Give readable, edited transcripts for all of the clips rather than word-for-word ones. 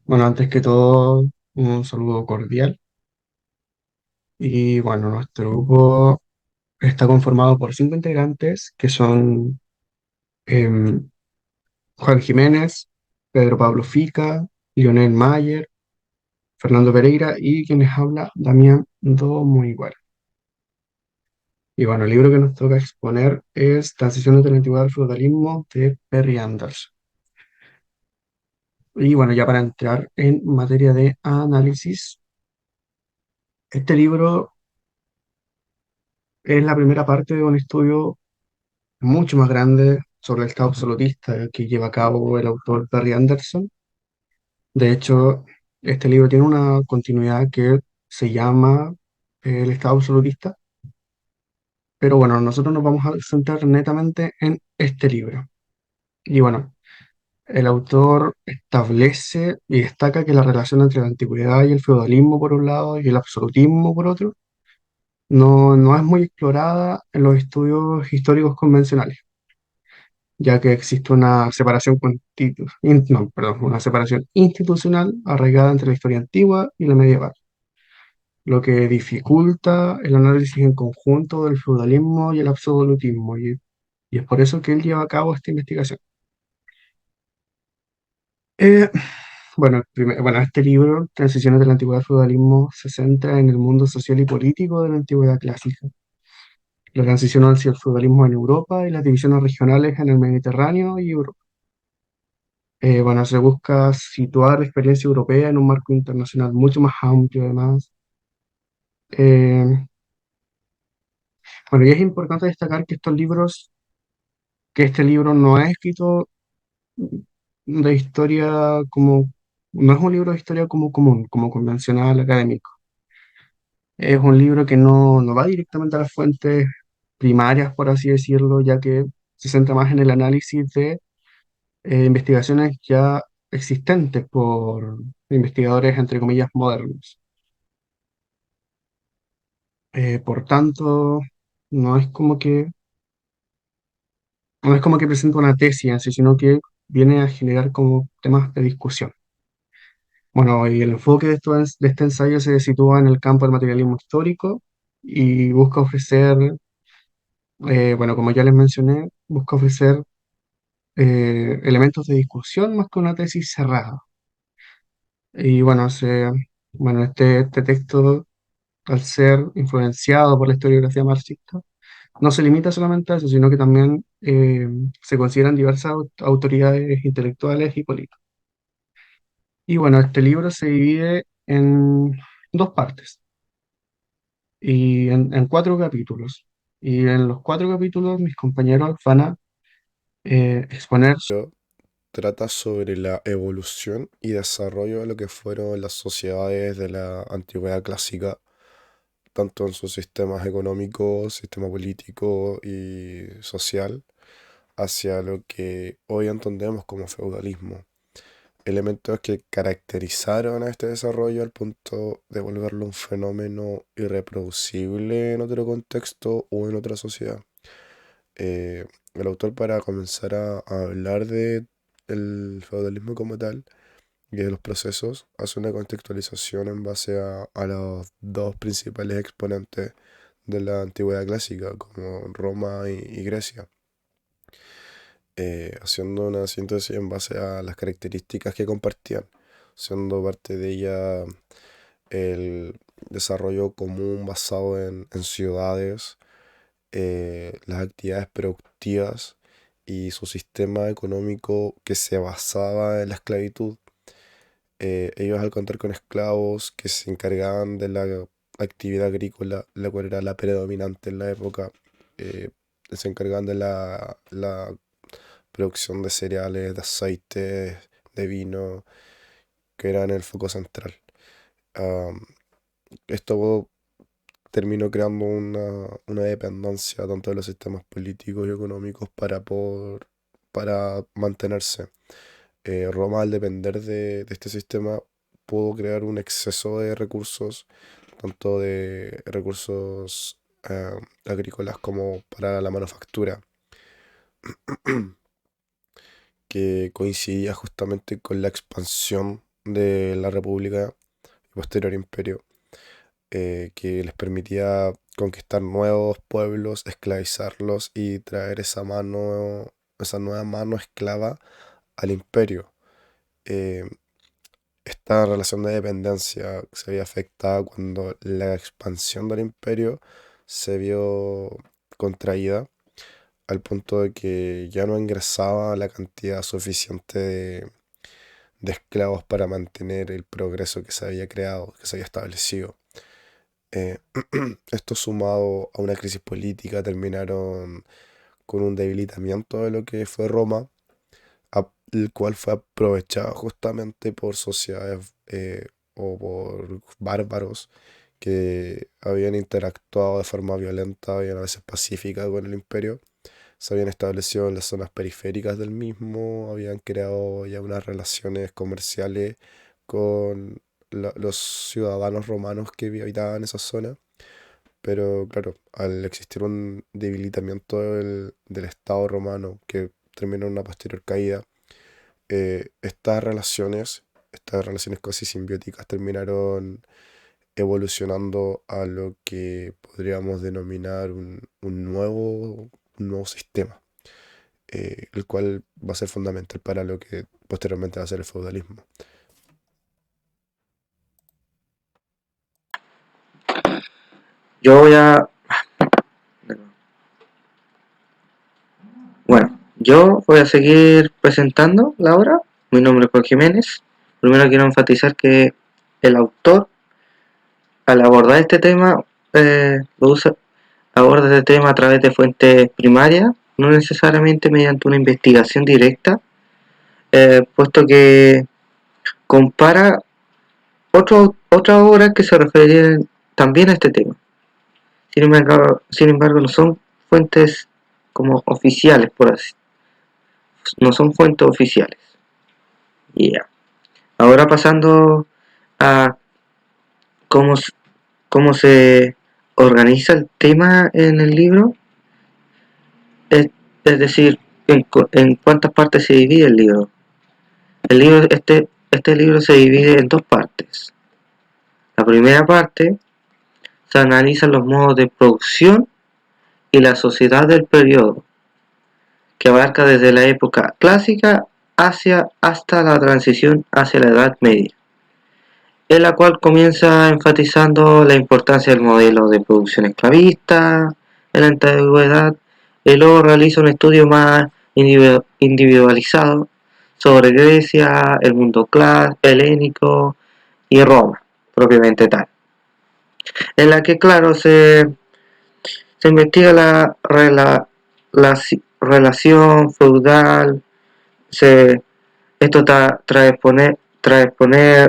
Bueno, antes que todo, un saludo cordial. Y bueno, nuestro grupo está conformado por 5 integrantes que son em, Juan Jiménez, Pedro Pablo Fica, Lionel Mayer, Fernando Pereira y quienes habla Damián Do Igual. Y bueno, el libro que nos toca exponer es Transiciones de la Antigüedad al Feudalismo de Perry Anderson. Y bueno, ya para entrar en materia de análisis, este libro es la primera parte de un estudio mucho más grande sobre el Estado absolutista que lleva a cabo el autor Barry Anderson. De hecho, este libro tiene una continuidad que se llama El Estado absolutista, pero bueno, nosotros nos vamos a centrar netamente en este libro. Y bueno, el autor establece y destaca que la relación entre la antigüedad y el feudalismo por un lado y el absolutismo por otro no es muy explorada en los estudios históricos convencionales, ya que existe una separación no, perdón, una separación institucional arraigada entre la historia antigua y la medieval, lo que dificulta el análisis en conjunto del feudalismo y el absolutismo, y es por eso que él lleva a cabo esta investigación. Eh, bueno, este libro, Transiciones de la Antigüedad al Feudalismo, se centra en el mundo social y político de la Antigüedad clásica, la transición hacia el feudalismo en Europa y las divisiones regionales en el Mediterráneo y Europa. Bueno, se busca situar la experiencia europea en un marco internacional mucho más amplio, además. Eh, bueno, y es importante destacar que este libro no es escrito de historia como, no es un libro de historia como común, como convencional académico. Es un libro que no va directamente a las fuentes primarias, por así decirlo, ya que se centra más en el análisis de investigaciones ya existentes por investigadores, entre comillas, modernos. Por tanto, no es como que, no es como que presenta una tesis en sí, sino que viene a generar como temas de discusión. Bueno, y el enfoque de este ensayo se sitúa en el campo del materialismo histórico y busca ofrecer, bueno, como ya les mencioné, busca ofrecer elementos de discusión más que una tesis cerrada. Y bueno, este texto, al ser influenciado por la historiografía marxista, no se limita solamente a eso, sino que también se consideran diversas autoridades intelectuales y políticas. Y bueno, este libro se divide en dos partes y en 4 capítulos. Y en los 4 capítulos mis compañeros van a exponer, Pero trata sobre la evolución y desarrollo de lo que fueron las sociedades de la antigüedad clásica, tanto en sus sistemas económicos, sistema político y social, hacia lo que hoy entendemos como feudalismo. Elementos que caracterizaron a este desarrollo al punto de volverlo un fenómeno irreproducible en otro contexto o en otra sociedad. El autor, para comenzar a hablar de el feudalismo como tal y de los procesos, hace una contextualización en base a los dos principales exponentes de la antigüedad clásica, como Roma y Grecia, haciendo una síntesis en base a las características que compartían, siendo parte de ella el desarrollo común basado en ciudades, las actividades productivas y su sistema económico que se basaba en la esclavitud. Ellos, al contar con esclavos que se encargaban de la actividad agrícola, la cual era la predominante en la época, eh, se encargaban de la producción de cereales, de aceites, de vino, que eran el foco central. Am, Esto terminó creando una dependencia tanto de los sistemas políticos y económicos para mantenerse. Roma, al depender de este sistema, pudo crear un exceso de recursos, tanto de recursos agrícolas como para la manufactura, que coincidía justamente con la expansión de la República y posterior imperio, que les permitía conquistar nuevos pueblos, esclavizarlos y traer esa nueva mano esclava al imperio. Eh, Esta relación de dependencia se vio afectada cuando la expansión del imperio se vio contraída al punto de que ya no ingresaba la cantidad suficiente de esclavos para mantener el progreso que se había creado, que se había establecido. Eh, Esto sumado a una crisis política terminaron con un debilitamiento de lo que fue Roma, el cual fue aprovechado justamente por sociedades o por bárbaros que habían interactuado de forma violenta y a veces pacífica con el imperio. Se habían establecido en las zonas periféricas del mismo, habían creado ya unas relaciones comerciales con los ciudadanos romanos que habitaban esa zona. Pero claro, al existir un debilitamiento del Estado romano que terminó en una posterior caída, estas relaciones casi simbióticas terminaron evolucionando a lo que podríamos denominar un nuevo sistema, el cual va a ser fundamental para lo que posteriormente va a ser el feudalismo. Yo voy a... Bueno, yo voy a seguir presentando la obra. Mi nombre es Juan Jiménez. Primero quiero enfatizar que el autor, al abordar este tema, aborda este tema a través de fuentes primarias, no necesariamente mediante una investigación directa, puesto que compara otras obras que se refieren también a este tema. Sin embargo, no son fuentes como oficiales, por así. No son fuentes oficiales. Yeah. Ahora pasando a cómo, cómo se organiza el tema en el libro, es, es decir, en cuántas partes se divide el libro. Este libro se divide en dos partes. La primera parte se analizan los modos de producción y la sociedad del periodo, que abarca desde la época clásica hasta la transición hacia la Edad Media, en la cual comienza enfatizando la importancia del modelo de producción esclavista en la antigüedad, y luego realiza un estudio más individualizado sobre Grecia, el mundo helénico y Roma, propiamente tal, en la que, claro, se investiga la relación feudal. Esto trae exponer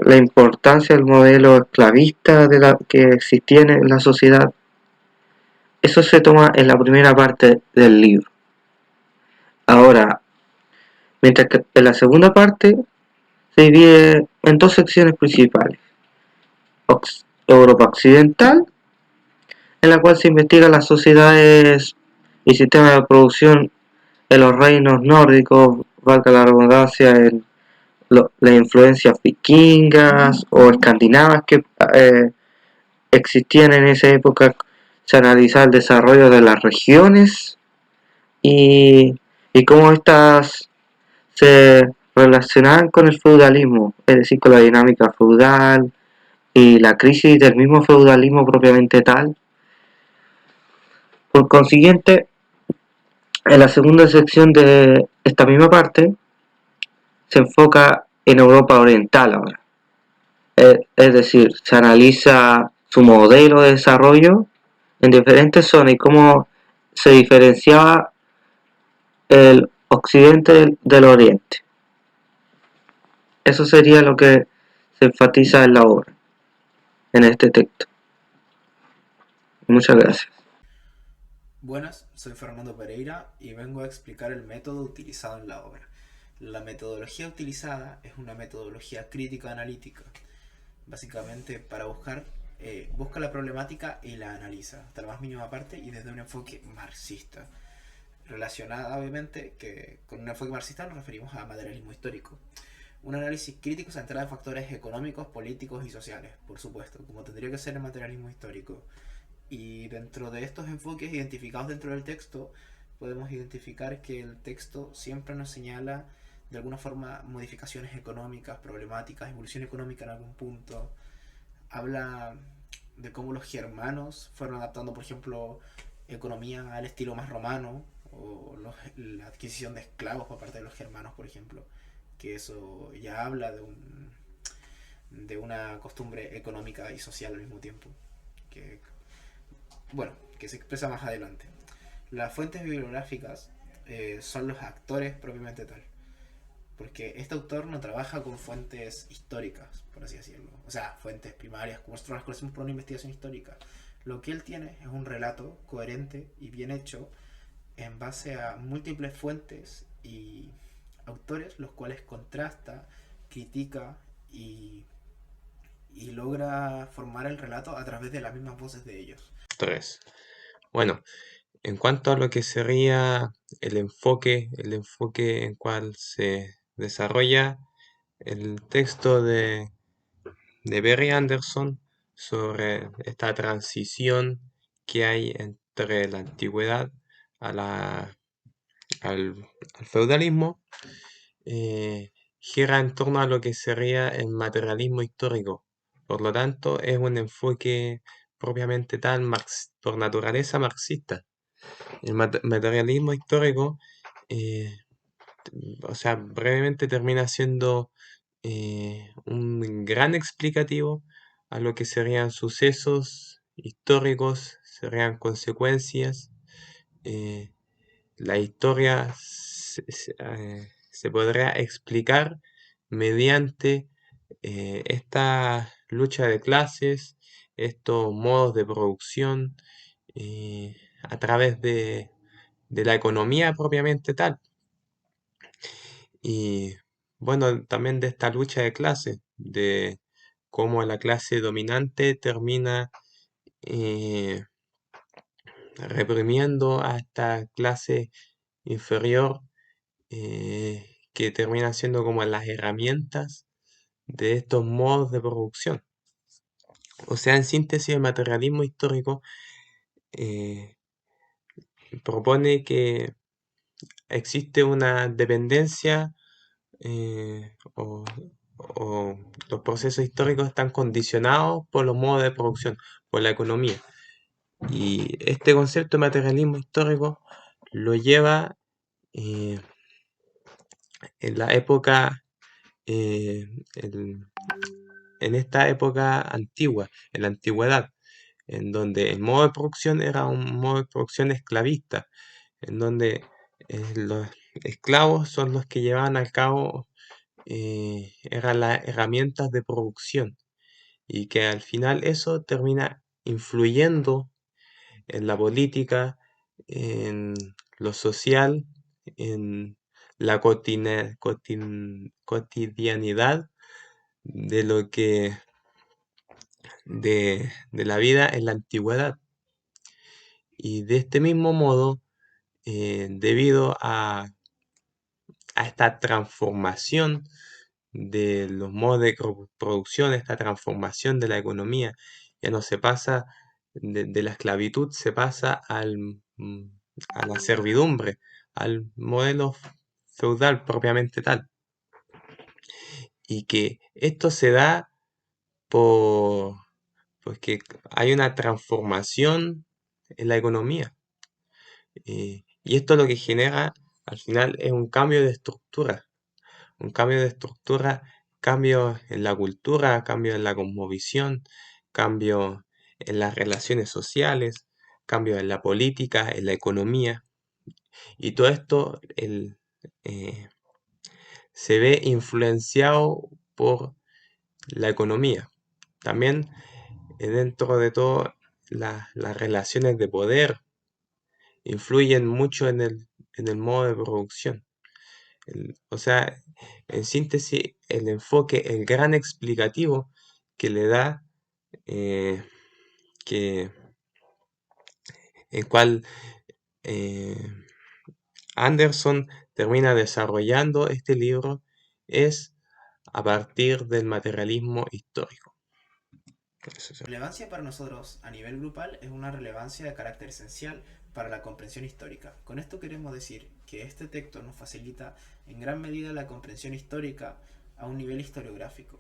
la importancia del modelo esclavista que existía en la sociedad. Eso se toma en la primera parte del libro. Ahora, mientras que en la segunda parte se divide en dos secciones principales. Europa Occidental, en la cual se investiga las sociedades y sistemas de producción en los reinos nórdicos, valga la redundancia, en las influencias vikingas o escandinavas que existían en esa época. Se analiza el desarrollo de las regiones y, y cómo estas se relacionaban con el feudalismo, es decir, con la dinámica feudal y la crisis del mismo feudalismo propiamente tal. Por consiguiente, en la segunda sección de esta misma parte se enfoca en Europa Oriental ahora. Es decir, se analiza su modelo de desarrollo en diferentes zonas y cómo se diferenciaba el occidente del oriente. Eso sería lo que se enfatiza en la obra, en este texto. Muchas gracias. Buenas, soy Fernando Pereira y vengo a explicar el método utilizado en la obra. La metodología utilizada es una metodología crítica analítica. Básicamente, para busca la problemática y la analiza, hasta la más mínima parte y desde un enfoque marxista. Relacionada, obviamente, que con un enfoque marxista nos referimos a materialismo histórico. Un análisis crítico centrado en factores económicos, políticos y sociales, por supuesto, como tendría que ser el materialismo histórico. Y dentro de estos enfoques identificados dentro del texto, podemos identificar que el texto siempre nos señala de alguna forma modificaciones económicas, problemáticas, evolución económica en algún punto. Habla de cómo los germanos fueron adaptando, por ejemplo, economía al estilo más romano, o la adquisición de esclavos por parte de los germanos, por ejemplo, que eso ya habla de una costumbre económica y social al mismo tiempo, que, bueno, que se expresa más adelante. Las fuentes bibliográficas son los actores propiamente tal, porque este autor no trabaja con fuentes históricas, por así decirlo, o sea, fuentes primarias, como nosotros las conocemos por una investigación histórica. Lo que él tiene es un relato coherente y bien hecho en base a múltiples fuentes y autores, los cuales contrasta, critica y, y logra formar el relato a través de las mismas voces de ellos. 3. Bueno, en cuanto a lo que sería el enfoque en cual se desarrolla el texto de Barry Anderson sobre esta transición que hay entre la antigüedad a al feudalismo, gira en torno a lo que sería el materialismo histórico. Por lo tanto, es un enfoque propiamente tal, por naturaleza marxista. El materialismo histórico, eh, o sea, brevemente termina siendo un gran explicativo a lo que serían sucesos históricos, serían consecuencias. eh, la historia se podrá explicar mediante esta lucha de clases, estos modos de producción, a través de la economía propiamente tal. Y bueno, también de esta lucha de clases, de cómo la clase dominante termina eh, reprimiendo a esta clase inferior, que termina siendo como las herramientas de estos modos de producción. O sea, en síntesis, el materialismo histórico eh, propone que existe una dependencia, o los procesos históricos están condicionados por los modos de producción, por la economía. Y este concepto de materialismo histórico lo lleva eh, en la época, eh, el- en esta época antigua, en la antigüedad, en donde el modo de producción era un modo de producción esclavista, en donde los esclavos son los que llevaban a cabo, eran las herramientas de producción, y que al final eso termina influyendo en la política, en lo social, en la cotidianidad de lo que de la vida en la antigüedad. Y de este mismo modo, debido a esta transformación de los modos de producción, esta transformación de la economía, ya no se pasa de la esclavitud, se pasa a la servidumbre, al modelo feudal propiamente tal. Y que esto se da por, porque hay una transformación en la economía. Y esto lo que genera al final es un cambio de estructura, cambio en la cultura, cambio en la cosmovisión, cambio en las relaciones sociales, cambio en la política, en la economía. Y todo esto eh, se ve influenciado por la economía. También, dentro de todo, las relaciones de poder influyen mucho en el modo de producción. O sea, en síntesis, el enfoque, el gran explicativo que le da, eh, que, el cual eh, Anderson termina desarrollando este libro, es a partir del materialismo histórico. La relevancia para nosotros a nivel grupal es una relevancia de carácter esencial para la comprensión histórica. Con esto queremos decir que este texto nos facilita en gran medida la comprensión histórica a un nivel historiográfico,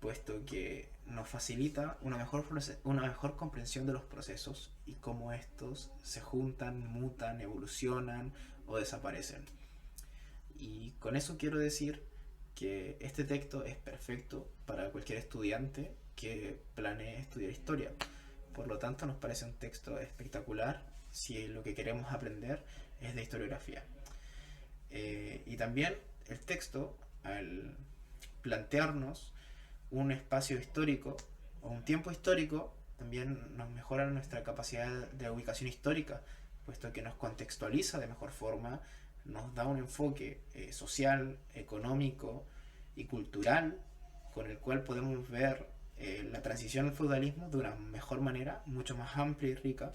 puesto que nos facilita una mejor comprensión de los procesos y cómo estos se juntan, mutan, evolucionan o desaparecen. Y con eso quiero decir que este texto es perfecto para cualquier estudiante que planee estudiar historia. Por lo tanto, nos parece un texto espectacular si lo que queremos aprender es de historiografía. Y también el texto, al plantearnos un espacio histórico o un tiempo histórico, también nos mejora nuestra capacidad de ubicación histórica, puesto que nos contextualiza de mejor forma, nos da un enfoque social, económico y cultural con el cual podemos ver la transición al feudalismo de una mejor manera, mucho más amplia y rica.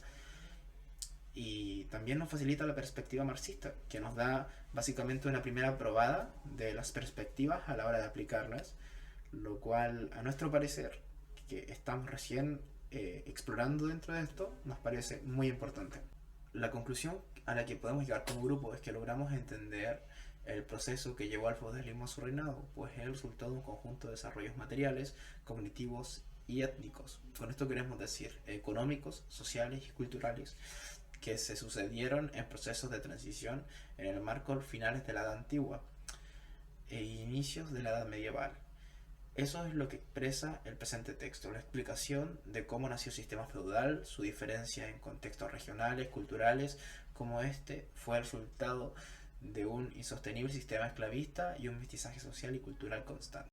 Y también nos facilita la perspectiva marxista, que nos da básicamente una primera probada de las perspectivas a la hora de aplicarlas, lo cual, a nuestro parecer, que estamos recién explorando dentro de esto, nos parece muy importante. La conclusión a la que podemos llegar como grupo es que logramos entender el proceso que llevó al feudalismo a su reinado, pues es el resultado de un conjunto de desarrollos materiales, cognitivos y étnicos. Con esto queremos decir económicos, sociales y culturales, que se sucedieron en procesos de transición en el marco finales de la Edad Antigua e inicios de la Edad Medieval. Eso es lo que expresa el presente texto, la explicación de cómo nació el sistema feudal, su diferencia en contextos regionales, culturales, cómo este fue el resultado de un insostenible sistema esclavista y un mestizaje social y cultural constante.